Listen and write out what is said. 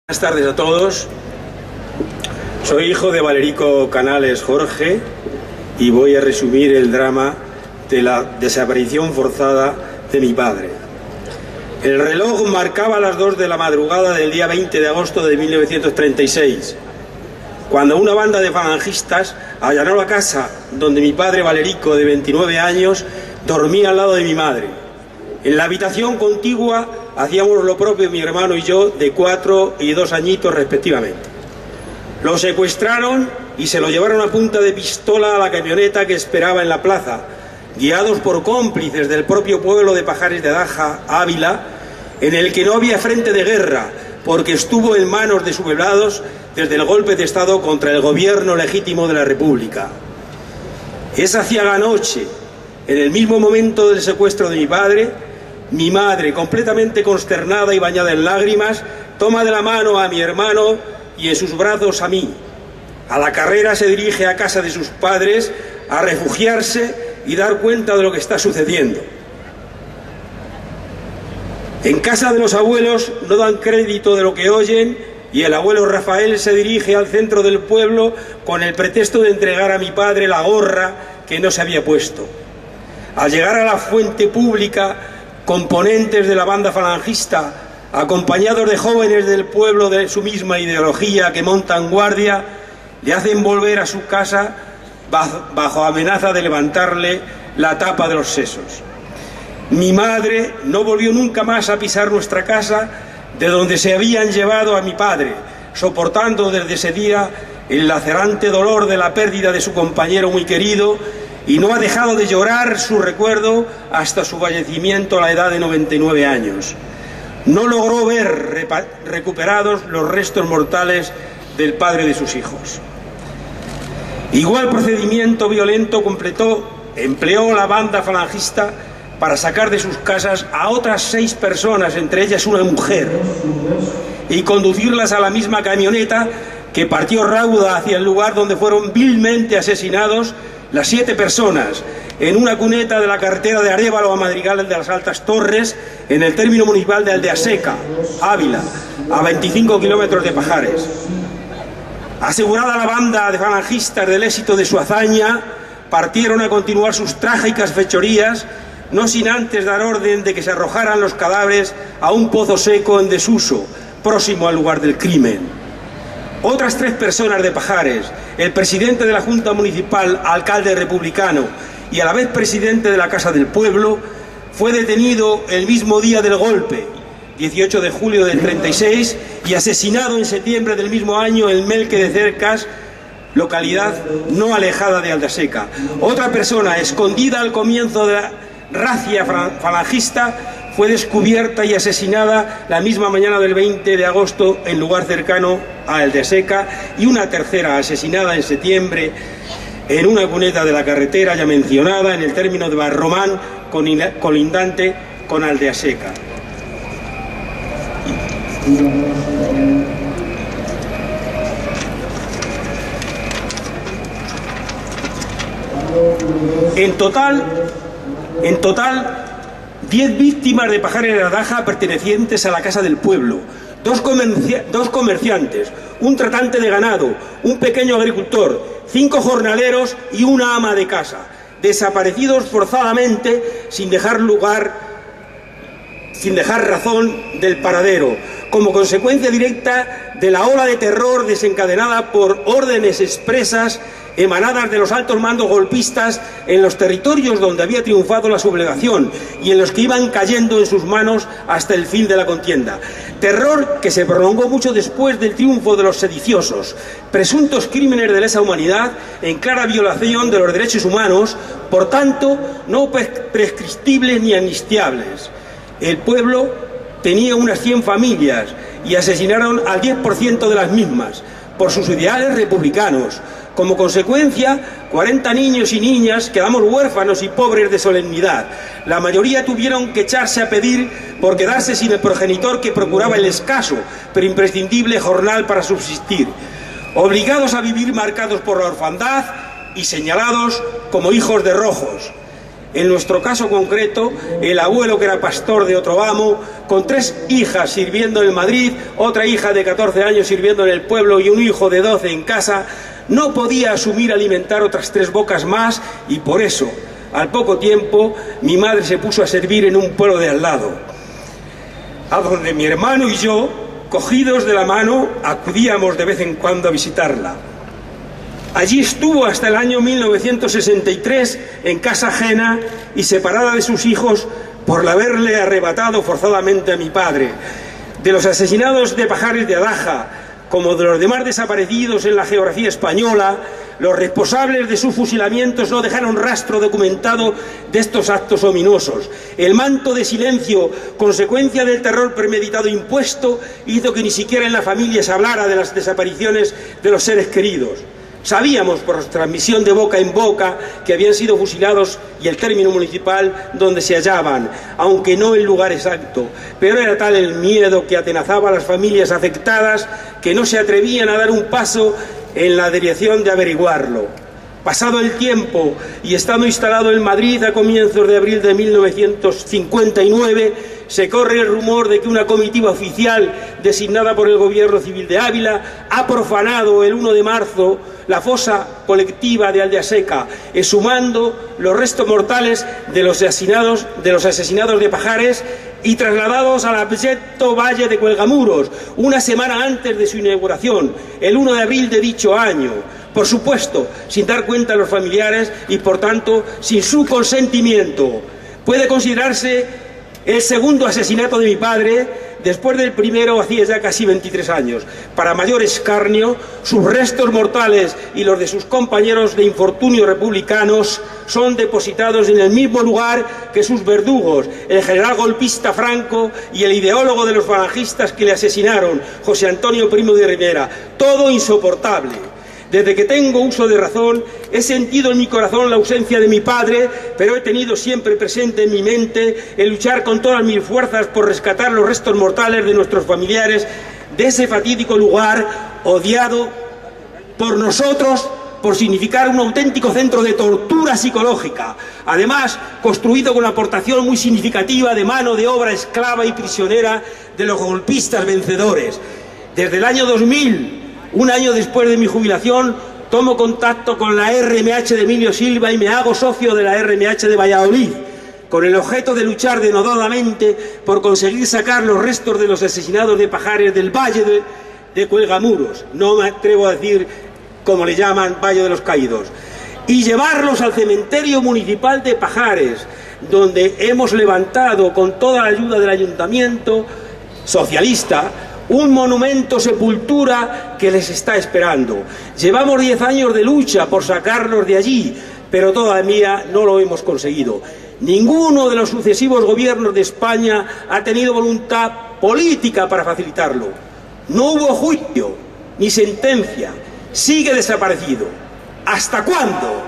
Buenas tardes a todos. Soy hijo de Valerico Canales Jorge y voy a resumir el drama de la desaparición forzada de mi padre. El reloj marcaba las 2 de la madrugada del día 20 de agosto de 1936, cuando una banda de falangistas allanó la casa donde mi padre Valerico, de 29 años, dormía al lado de mi madre. En la habitación contigua hacíamos lo propio mi hermano y yo, de 4 y 2 añitos respectivamente. Lo secuestraron y se lo llevaron a punta de pistola a la camioneta que esperaba en la plaza, guiados por cómplices del propio pueblo de Pajares de Daja, Ávila, en el que no había frente de guerra, porque estuvo en manos de sublevados desde el golpe de Estado contra el gobierno legítimo de la República. Esa ciaga noche, en el mismo momento del secuestro de mi madre, completamente consternada y bañada en lágrimas, toma de la mano a mi hermano y en sus brazos a mí. A la carrera se dirige a casa de sus padres a refugiarse y dar cuenta de lo que está sucediendo. En casa de los abuelos no dan crédito de lo que oyen y el abuelo Rafael se dirige al centro del pueblo con el pretexto de entregar a mi padre la gorra que no se había puesto. Al llegar a la fuente pública, componentes de la banda falangista, acompañados de jóvenes del pueblo de su misma ideología que montan guardia, le hacen volver a su casa bajo amenaza de levantarle la tapa de los sesos. Mi madre no volvió nunca más a pisar nuestra casa, de donde se habían llevado a mi padre, soportando desde ese día el lacerante dolor de la pérdida de su compañero muy querido, y no ha dejado de llorar su recuerdo hasta su fallecimiento a la edad de 99 años. No logró ver recuperados los restos mortales del padre de sus hijos. Igual procedimiento violento empleó la banda falangista para sacar de sus casas a otras 6 personas, entre ellas una mujer, y conducirlas a la misma camioneta que partió rauda hacia el lugar donde fueron vilmente asesinados las 7 personas, en una cuneta de la carretera de Arévalo a Madrigal de las Altas Torres, en el término municipal de Aldeaseca, Ávila, a 25 kilómetros de Pajares. Asegurada la banda de falangistas del éxito de su hazaña, partieron a continuar sus trágicas fechorías, no sin antes dar orden de que se arrojaran los cadáveres a un pozo seco en desuso, próximo al lugar del crimen. Otras 3 personas de Pajares, el presidente de la Junta Municipal, alcalde republicano y a la vez presidente de la Casa del Pueblo, fue detenido el mismo día del golpe, 18 de julio del 36, y asesinado en septiembre del mismo año en Melque de Cercas, localidad no alejada de Aldeaseca. Otra persona, escondida al comienzo de la racia falangista, fue descubierta y asesinada la misma mañana del 20 de agosto en lugar cercano a Aldeaseca, y una tercera asesinada en septiembre en una cuneta de la carretera ya mencionada en el término de Barromán, colindante con Aldeaseca. En total 10 víctimas de Pajares de Daja pertenecientes a la Casa del Pueblo, 2 comerciantes, un tratante de ganado, un pequeño agricultor, 5 jornaleros y una ama de casa, desaparecidos forzadamente sin dejar razón del paradero, como consecuencia directa de la ola de terror desencadenada por órdenes expresas emanadas de los altos mandos golpistas en los territorios donde había triunfado la sublevación y en los que iban cayendo en sus manos hasta el fin de la contienda. Terror que se prolongó mucho después del triunfo de los sediciosos, presuntos crímenes de lesa humanidad en clara violación de los derechos humanos, por tanto no prescriptibles ni amnistiables. El pueblo tenía unas 100 familias y asesinaron al 10% de las mismas por sus ideales republicanos. Como consecuencia, 40 niños y niñas quedamos huérfanos y pobres de solemnidad. La mayoría tuvieron que echarse a pedir por quedarse sin el progenitor que procuraba el escaso, pero imprescindible jornal para subsistir. Obligados a vivir marcados por la orfandad y señalados como hijos de rojos. En nuestro caso concreto, el abuelo, que era pastor de otro amo, con 3 hijas sirviendo en Madrid, otra hija de 14 años sirviendo en el pueblo y un hijo de 12 en casa, no podía asumir alimentar otras 3 bocas más, y por eso, al poco tiempo, mi madre se puso a servir en un pueblo de al lado, a donde mi hermano y yo, cogidos de la mano, acudíamos de vez en cuando a visitarla. Allí estuvo hasta el año 1963 en casa ajena y separada de sus hijos por haberle arrebatado forzadamente a mi padre. De los asesinados de Pajares de Adaja, como de los demás desaparecidos en la geografía española, los responsables de sus fusilamientos no dejaron rastro documentado de estos actos ominosos. El manto de silencio, consecuencia del terror premeditado impuesto, hizo que ni siquiera en la familia se hablara de las desapariciones de los seres queridos. Sabíamos por transmisión de boca en boca que habían sido fusilados y el término municipal donde se hallaban, aunque no el lugar exacto, pero era tal el miedo que atenazaba a las familias afectadas que no se atrevían a dar un paso en la dirección de averiguarlo. Pasado el tiempo y estando instalado en Madrid a comienzos de abril de 1959, se corre el rumor de que una comitiva oficial designada por el gobierno civil de Ávila ha profanado el 1 de marzo la fosa colectiva de Aldeaseca, exhumando los restos mortales de los asesinados de Pajares y trasladados al abyecto Valle de Cuelgamuros, una semana antes de su inauguración, el 1 de abril de dicho año. Por supuesto, sin dar cuenta a los familiares y, por tanto, sin su consentimiento. Puede considerarse el segundo asesinato de mi padre, después del primero hacía ya casi 23 años. Para mayor escarnio, sus restos mortales y los de sus compañeros de infortunio republicanos son depositados en el mismo lugar que sus verdugos, el general golpista Franco y el ideólogo de los falangistas que le asesinaron, José Antonio Primo de Rivera. Todo insoportable. Desde que tengo uso de razón, he sentido en mi corazón la ausencia de mi padre, pero he tenido siempre presente en mi mente el luchar con todas mis fuerzas por rescatar los restos mortales de nuestros familiares de ese fatídico lugar odiado por nosotros por significar un auténtico centro de tortura psicológica, además construido con aportación muy significativa de mano de obra esclava y prisionera de los golpistas vencedores. Desde el año 2000, un año después de mi jubilación, tomo contacto con la RMH de Emilio Silva y me hago socio de la RMH de Valladolid, con el objeto de luchar denodadamente por conseguir sacar los restos de los asesinados de Pajares del Valle de Cuelgamuros, no me atrevo a decir como le llaman, Valle de los Caídos, y llevarlos al cementerio municipal de Pajares, donde hemos levantado con toda la ayuda del ayuntamiento socialista un monumento sepultura que les está esperando. Llevamos 10 años de lucha por sacarlos de allí, pero todavía no lo hemos conseguido. Ninguno de los sucesivos gobiernos de España ha tenido voluntad política para facilitarlo. No hubo juicio ni sentencia. Sigue desaparecido. ¿Hasta cuándo?